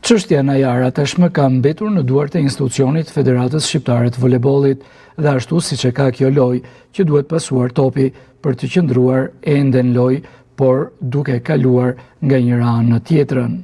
Çështja Najara tashmë ka mbetur në duart e institucionit Federatës Shqiptare të Voleybollit dhe ashtu siç e ka kjo lojë që duhet pasuar topi për të qëndruar ende në lojë, por duke kaluar nga njëra anë në tjetrën.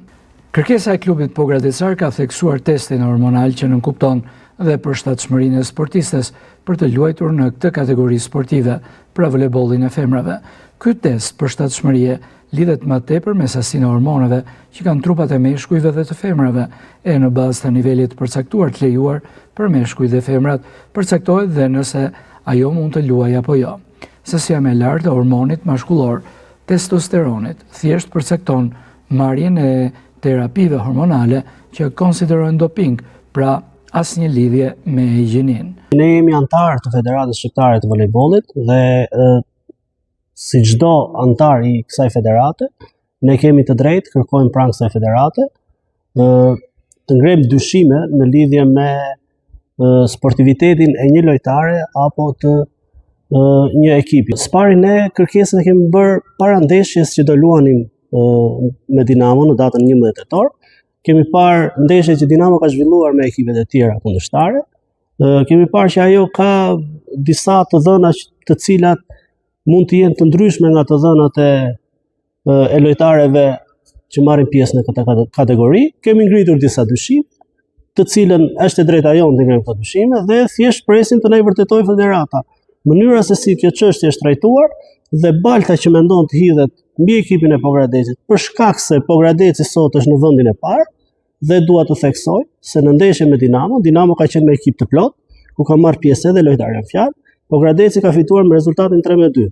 Kërkesa e klubit pogradecar ka theksuar testin hormonal që nënkupton dhe përshtatshmërinë e sportistes për të luajtur në këtë kategori sportive, pra voleybollin e femrave. Ky test përshtatshmërie lidhet më tepër me sasinë e hormoneve që kanë trupat e meshkujve dhe të femrave, e në bazë të nivelit përcaktuar të lejuar për meshkujt dhe femrat, përcaktohet dhe nëse ajo mund të luajë apo jo. Sasia më e lartë e hormonit mashkullor, testosteronit, thjesht përcakton marrjen e terapive hormonale që konsiderojnë doping, pra asnjë lidhje me higjieninë. Ne jemi antar të Federatës Shqiptare të Voleybollit dhe si çdo antar i kësaj federate, ne kemi të drejtë kërkojmë pranë kësaj federate të ngrejmë dyshime në lidhje me sportivitetin e një lojtare apo të një ekipi. Spari ne kërkesën e kemi bërë para ndeshjes që do luanim me Dinamo në datën 11 tetor. Kemi parë ndeshje që Dinamo ka zhvilluar me ekipet e tjera kundërshtare. Kemi parë që ajo ka disa të dhëna të cilat mund të jenë të ndryshme nga të dhënat e lojtareve që marrin pjesë në këtë kategori. Kemi ngritur disa dyshime, të cilën është e drejta jonë të ngrejmë këto dyshime dhe thjesht presim të na i vërtetojë federata mënyra se si kjo çështje është trajtuar dhe balta që mendon të hidhet mbi ekipin e Pogradecit për shkak se Pogradeci sot është në vendin e parë dhe dua të theksoj se në ndeshje me Dinamo ka qenë me ekip të plot, ku ka marrë pjesë edhe lojtarë në fjalë, Pogradeci ka fituar me rezultatin 3-2.